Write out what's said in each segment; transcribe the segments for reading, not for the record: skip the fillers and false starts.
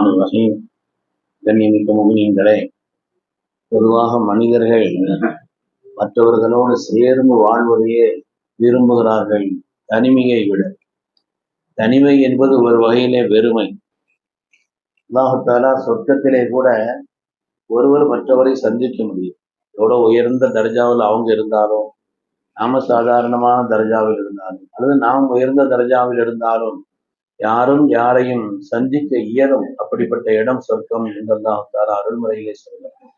ரஹ்மான் ரஹீம். கண்ணியமிக்க முஃமினீன்களே, பொதுவாக மனிதர்கள் மற்றவர்களோடு சேர்ந்து வாழ்வதையே விரும்புகிறார்கள் தனிமையை விட. தனிமை என்பது ஒரு வகையிலே வெறுமை. அல்லாஹ் தஆலா சொர்க்கத்திலே கூட ஒருவர் மற்றவரை சந்திக்க முடியும். எவ்வளவு உயர்ந்த தர்ஜாவில் அவங்க இருந்தாலும், நாம சாதாரணமான தர்ஜாவில் இருந்தாலும், அல்லது நாம் உயர்ந்த தர்ஜாவில் இருந்தாலும் யாரும் யாரையும் சந்திக்க இயலும். அப்படிப்பட்ட இடம் சொர்க்கம் என்று அல்லாஹ் தஆலா அருள்முறையிலே சொல்கிறார்.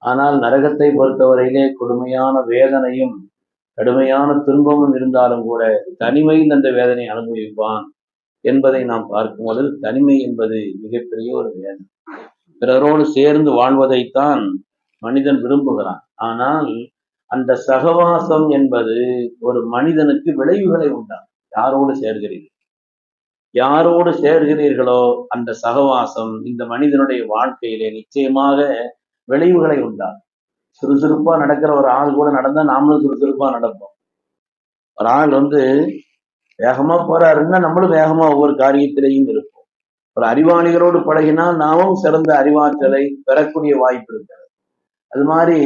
ஆனால் நரகத்தை பொறுத்தவரையிலே கொடுமையான வேதனையும் கடுமையான துன்பமும் இருந்தாலும் கூட தனிமையில் அந்த வேதனை அனுபவிப்பான் என்பதை நாம் பார்க்கும்போது தனிமை என்பது மிகப்பெரிய ஒரு வேதனை. பிறரோடு சேர்ந்து வாழ்வதைத்தான் மனிதன் விரும்புகிறான். ஆனால் அந்த சகவாசம் என்பது ஒரு மனிதனுக்கு விளைவுகளை உண்டாகும். யாரோடு சேர்கிறீர்களோ அந்த சகவாசம் இந்த மனிதனுடைய வாழ்க்கையிலே நிச்சயமாக விளைவுகளை உண்டாகும். சுறுசுறுப்பா நடக்கிற ஒரு ஆள் கூட நடந்தா நாமளும் சுறுசுறுப்பா நடப்போம். ஒரு ஆள் வேகமா போறாருன்னா நம்மளும் வேகமா ஒவ்வொரு காரியத்திலையும் இருப்போம். ஒரு அறிவாளிகளோடு பழகினால் நாமும் சிறந்த அறிவாற்றலை பெறக்கூடிய வாய்ப்பு இருக்கிறது. அது மாதிரி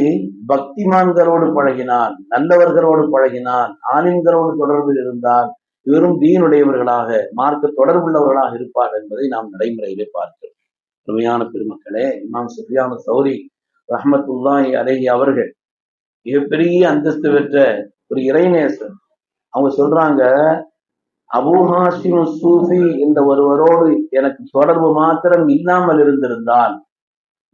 பக்திமான்களோடு பழகினால், நல்லவர்களோடு பழகினால், ஆலிம்களோடு தொடர்பில் இருந்தால் இவரும் தீனுடையவர்களாக மார்க்க தொடர்புள்ளவர்களாக இருப்பார் என்பதை நாம் நடைமுறையிலே பார்க்கிறோம். உண்மையான பெருமக்களே, இமாம் சுஃபியான் சௌரி ரஹ்மத்துல்லாஹி அலைஹி அவர்கள் மிகப்பெரிய அந்தஸ்து பெற்ற ஒரு இறைநேசர். அவங்க சொல்றாங்க, அபூ ஹாஷிம் சூஃபி என்ற ஒருவரோடு எனக்கு தொடர்பு மாத்திரம் இல்லாமல் இருந்திருந்தால்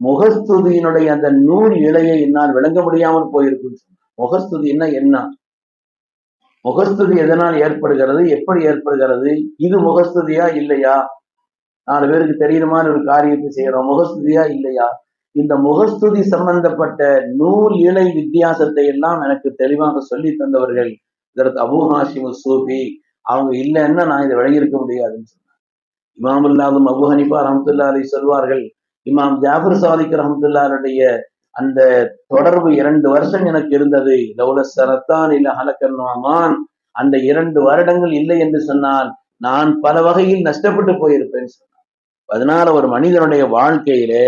முகஸ்துதியினுடைய அந்த நூல் இலையை என்னால் விளங்க முடியாமல் போயிருக்கும். முகஸ்துதின்னா என்ன? முகஸ்துதி எதனால் ஏற்படுகிறது, எப்படி ஏற்படுகிறது, இது முகஸ்துதியா இல்லையா? 4 பேருக்கு தெரியுற மாதிரி ஒரு காரியத்தை செய்யறோம், முகஸ்துதியா இல்லையா? இந்த முகஸ்துதி சம்பந்தப்பட்ட நூல் இலை வித்தியாசத்தை எல்லாம் எனக்கு தெளிவாக சொல்லி தந்தவர்கள் இதற்கு அபூ ஹாஷிம் சூஃபி. அவங்க இல்லைன்னா நான் இதை விளங்கியிருக்க முடியாதுன்னு சொன்னாங்க. இமாமுல்லாஹும் அபூ ஹனீஃபா ரஹ்மத்துல்லாஹி அலைஹி சொல்வார்கள், இமாம் ஜாஃபர் சாதிக் ரஹ்மத்துல்லாஹியுடைய அந்த தொடர்பு 2 வருஷம் எனக்கு இருந்தது. லௌல சரத்தான் இல்ல ஹலக்கன் நுஅமான், அந்த 2 வருடங்கள் இல்லை என்று சொன்னால் நான் பல வகையில் நஷ்டப்பட்டு போயிருப்பேன்னு சொன்னார். அதனால ஒரு மனிதனுடைய வாழ்க்கையிலே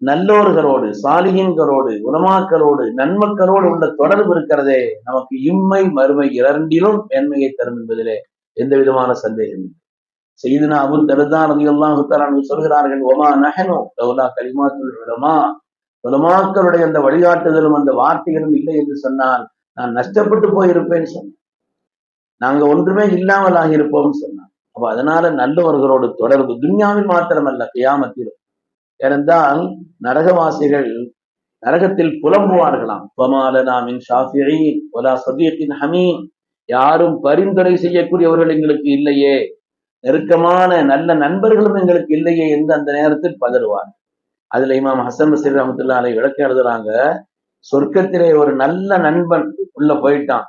நல்லோர்களோடு, சாலிஹீன்களோடு, உலமாக்களோடு, நன்மக்களோடு உள்ள தொடர்பு இருக்கிறதே நமக்கு இம்மை மறுமை இரண்டிலும் மேன்மையை தரும் என்பதிலே எந்த விதமான சந்தேகம் இல்லை. சையதுனா அபூ தர்தா ரலியல்லாஹு தஆலா அன்ஹு சொல்கிறார்கள், வமா நஹனு லௌலா கலிமாத்துல் உலமா, உலமாக்களுடைய அந்த வழிகாட்டுதலும் அந்த வார்த்தைகளும் இல்லை என்று சொன்னால் நான் நஷ்டப்பட்டு போயிருப்பேன்னு சொன்னேன். நாங்க ஒன்றுமே இல்லாமல் ஆகியிருப்போம்னு சொன்னான். அப்ப அதனால நல்லவர்களோடு தொடர்பு துன்யாவில் மாத்திரமல்ல, கியாமத்திலும். ஏனென்றால் நரகவாசிகள் நரகத்தில் புலம்புவார்களாம், வமாலனா மின் ஷாஃபிஈன் வலா ஸதீகின் ஹமீம், யாரும் பரிந்துரை செய்யக்கூடியவர்கள் எங்களுக்கு இல்லையே, நெருக்கமான நல்ல நண்பர்களும் எங்களுக்கு இல்லையே என்று அந்த நேரத்தில் பதறுவார். அதுல இமாம் ஹசன் பஸ்ரி ரஹ்மத்துல்லாஹி அலைஹி விளக்கம் எழுதுறாங்க, சொர்க்கத்திலே ஒரு நல்ல நண்பன் உள்ள போயிட்டான்.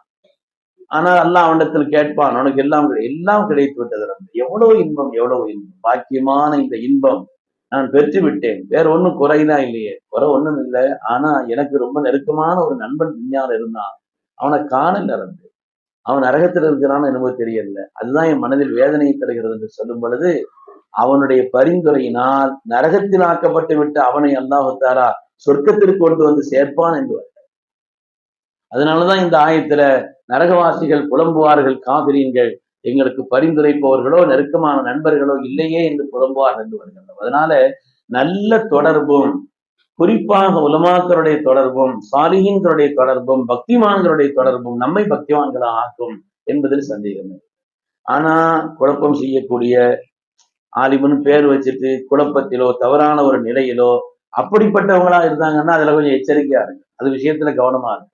ஆனால் அல்லாஹ் அவனிடத்தில் கேட்பான், உனக்கு எல்லாம் எல்லாம் கிடைத்து விட்டது, எவ்வளவு இன்பம், எவ்வளவு இன்பம், பாக்கியமான இந்த இன்பம் நான் பெற்று விட்டேன், வேற ஒன்றும் குறைதான் இல்லையே, குறை ஒண்ணும் இல்லை. ஆனா எனக்கு ரொம்ப நெருக்கமான ஒரு நண்பன் விஞ்ஞானம் இருந்தான், அவனை காணல, அவன் நரகத்தில் இருக்கிறான்னு என்னமோ தெரியல, அதுதான் என் மனதில் வேதனையை தருகிறது என்று சொல்லும் பொழுது அவனுடைய பரிந்துரையினால் நரகத்தில் ஆக்கப்பட்டு விட்டு அவனை அல்லாஹ் தஆலா சொர்க்கத்திற்கு கொண்டு வந்து சேர்ப்பான் என்று. அதனாலதான் இந்த ஆயத்துல நரகவாசிகள் புலம்புவார்கள், காபிரீன்கள் எங்களுக்கு பரிந்துரைப்பவர்களோ நெருக்கமான நண்பர்களோ இல்லையே என்று புலம்புவார்கள் என்று வருகின்றனர். அதனால நல்ல தொடர்பும், குறிப்பாக உலமாக்களுடைய தொடர்பும், சாலிஹீன்களுடைய தொடர்பும், பக்திமான்களுடைய தொடர்பும் நம்மை பக்திமான்களாக ஆக்கும் என்பதில் சந்தேகம். ஆனா குழப்பம் செய்யக்கூடிய ஆலிமுன்னு பேர் வச்சுட்டு குழப்பத்திலோ தவறான ஒரு நிலையிலோ அப்படிப்பட்டவங்களா இருந்தாங்கன்னா அதுல கொஞ்சம் எச்சரிக்கையா இருக்கு, அது விஷயத்துல கவனமா இருக்கு.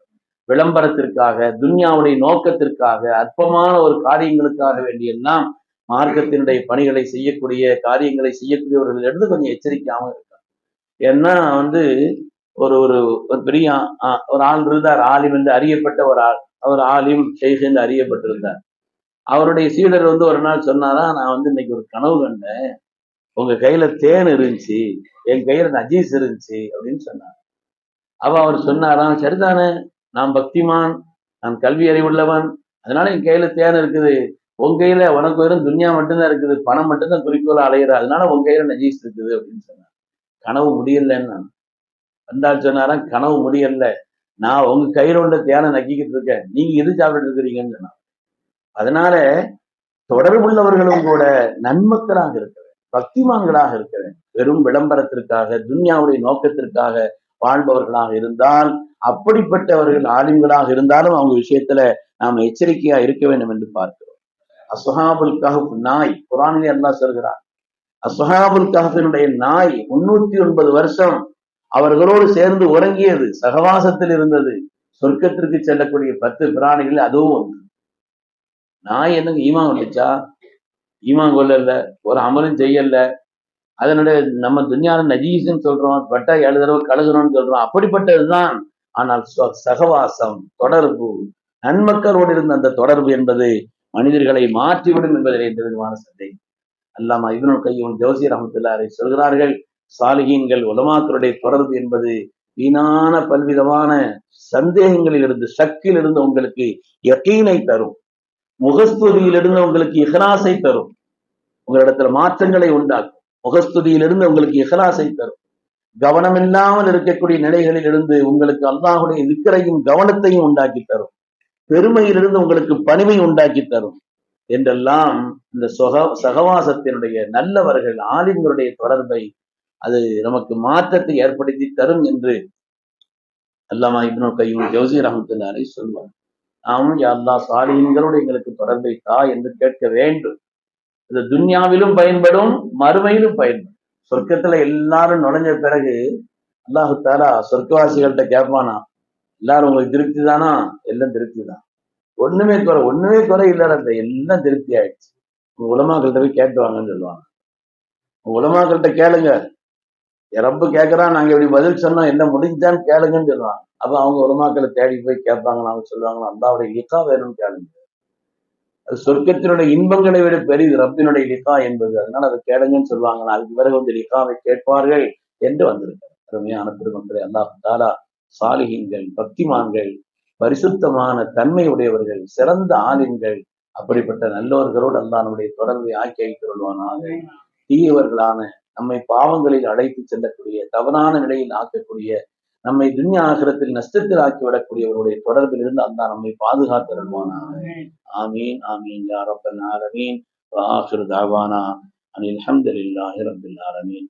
விளம்பரத்திற்காக, துன்யாவுடைய நோக்கத்திற்காக, அற்பமான ஒரு காரியங்களுக்காக வேண்டியெல்லாம் மார்க்கத்தினுடைய பணிகளை செய்யக்கூடிய காரியங்களை செய்யக்கூடியவர்கள் இருந்து கொஞ்சம் எச்சரிக்கையாகவும் இருக்காங்க. ஏன்னா ஒரு ஒரு ஒரு பெரிய ஒரு ஆள் இருந்தார், ஆலிம் என்று அறியப்பட்ட ஒரு ஆள். அவர் ஆலிம் ஷேக் என்று அறியப்பட்டிருந்தார். அவருடைய சீடர் ஒரு நாள் சொன்னாரா, நான் இன்னைக்கு ஒரு கனவு கண்டேன், உங்க கையில தேன் இருந்துச்சு, என் கையில நஜீஸ் இருந்துச்சு அப்படின்னு சொன்னார். அவ அவர் சொன்னாராம், சரிதானே, நான் பக்திமான், நான் கல்வி அறிவுள்ளவன், அதனால என் கையில தேன் இருக்குது, உன் கையில உனக்கு வெறும் துன்யா மட்டும்தான் இருக்குது, பணம் மட்டும்தான் குறிக்கோளா அலையிற, அதனால உன் கையில நஜீஸ் இருக்குது அப்படின்னு சொன்னார். கனவு முடியலன்னு வந்தால் சொன்னாராம், கனவு முடியல, நான் உங்க கையில உள்ள தேனை நக்கிக்கிட்டு இருக்கேன், நீங்க எது சாப்பிட்டு இருக்கிறீங்கன்னு சொன்னாங்க. அதனால தொடர்புள்ளவர்களும் கூட நன்மக்களாக இருக்கிறேன், பக்திமான்களாக இருக்கிறேன். வெறும் விளம்பரத்திற்காக துன்யாவுடைய நோக்கத்திற்காக வாழ்பவர்களாக இருந்தால், அப்படிப்பட்டவர்கள் ஆலிம்களாக இருந்தாலும் அவங்க விஷயத்துல நாம் எச்சரிக்கையா இருக்க வேண்டும் என்று பார்க்கிறோம். அஸ்ஹாபுல் கஹஃப் நாய், குர்ஆனிலே அல்லாஹ் சொல்கிறார், அஸ்ஹாபுல் கஹஃபினுடைய நாய் 309 வருஷம் அவர்களோடு சேர்ந்து உறங்கியது, சகவாசத்தில் இருந்தது. சொர்க்கத்திற்கு செல்லக்கூடிய 10 பிராணிகள் அதுவும் ஒன்று. நாய் என்னங்க ஈமான் வந்துச்சா? ஈமான் கொள்ளல, ஒரு அமலும் செய்யல, அதனுடைய நம்ம துன்யால நஜீஸ்ன்னு சொல்றோம், பட்டா 7 தடவை கழுகுறோம்னு சொல்றோம், அப்படிப்பட்டதுதான். ஆனால் சகவாசம், தொடர்பு, நன்மக்களோடு இருந்த அந்த தொடர்பு என்பது மனிதர்களை மாற்றிவிடும் என்பதில் எந்த விதமான சந்தேகம். அல்லாமா இப்னுல் கையும் ஜௌஸி ரஹ்மத்துல்லாஹி அலைஹி சொல்கிறார்கள், சாலிஹீன்கள் உலமாக்களுடைய தொடர்பு என்பது வீணான பல்விதமான சந்தேகங்களில் இருந்து, ஷக்கில் இருந்து உங்களுக்கு யகீனை தரும், முகஸ்துதியிலிருந்து உங்களுக்கு இஹ்லாஸை தரும், உங்களிடத்துல மாற்றங்களை உண்டாக்கும். முகஸ்துதியிலிருந்து உங்களுக்கு இஹ்லாஸை தரும். கவனமில்லாமல் இருக்கக்கூடிய நிலைகளில் இருந்து உங்களுக்கு அல்லாஹுடைய திக்ரையும் கவனத்தையும் உண்டாக்கி தரும். பெருமையிலிருந்து உங்களுக்கு பணிவை உண்டாக்கி தரும் என்றெல்லாம் இந்த சகவாசத்தினுடைய நல்லவர்கள் ஆலிம்களுடைய தொடர்பை அது நமக்கு மாற்றத்தை ஏற்படுத்தி தரும் என்று அல்லாமா இப்னுல் கையும் ஜௌஸி ரஹ்மத்துல்லாஹி அலைஹி சொல்வார். நாமும் யா அல்லாஹ் சாலிஹீன்களோடு எங்களுக்கு தொடர்பை தா என்று கேட்க வேண்டும். இது துன்யாவிலும் பயன்படும், மறுமையிலும் பயன்படும். சொர்க்கத்துல எல்லாரும் நுழைஞ்ச பிறகு அல்லாஹு தஆலா சொர்க்கவாசிகள்கிட்ட கேட்பானா, எல்லாரும் உங்களுக்கு திருப்தி தானா? எல்லாம் திருப்தி தான், ஒண்ணுமே குறை இல்ல, எல்லாம் திருப்தி ஆயிடுச்சு. உலமாக்கள்கிட்ட போய் கேட்டுவாங்கன்னு சொல்லுவாங்க. உலமாக்கள்கிட்ட கேளுங்க, ரப்பு கேட்கறான், நாங்க இப்படி பதில் சொன்னோம், என்ன முடிஞ்சான்னு கேளுங்கன்னு சொல்லுவாங்க. அப்ப அவங்க உலமாக்களை தேடி போய் கேட்பாங்க, அவங்க சொல்லுவாங்க, அல்லாஹ்வுடைய லிகா வேணும்னு கேளுங்க, அது சொர்க்கத்தினுடைய இன்பங்களை விட பெரியது ரப்பினுடைய லிகா என்பது, அதனால அதை கேளுங்கன்னு சொல்லுவாங்க. அதுக்கு பிறகு வந்து லிகாவை கேட்பார்கள் என்று வந்திருக்காரு. அருமையான பெருமக்களை, அல்லாஹ் தஆலா சாலிஹீன்கள், பக்திமான்கள், பரிசுத்தமான தன்மை உடையவர்கள், சிறந்த ஆலிம்கள், அப்படிப்பட்ட நல்லவர்களோடு அல்லாஹ் நம்முடைய தொடர்பை ஆக்கி வைத்துக் கொள்வானாக. தீயவர்களான நம்மை பாவங்களில் அழைத்து செல்லக்கூடிய, தவறான நிலையில் ஆக்கக்கூடிய, நம்மை துன்யா ஆகிரத்தில் நஷ்டத்தில் ஆக்கிவிடக்கூடியவருடைய தொடர்பில் இருந்து அல்லாஹ் நம்மை பாதுகாத்து வருவானாக. ஆமீன் ஆமீன் யா ரப்பல் ஆலமீன். வ ஆகிரு தஅவானா அனில் ஹம்துலில்லாஹி ரப்பில் ஆலமீன்.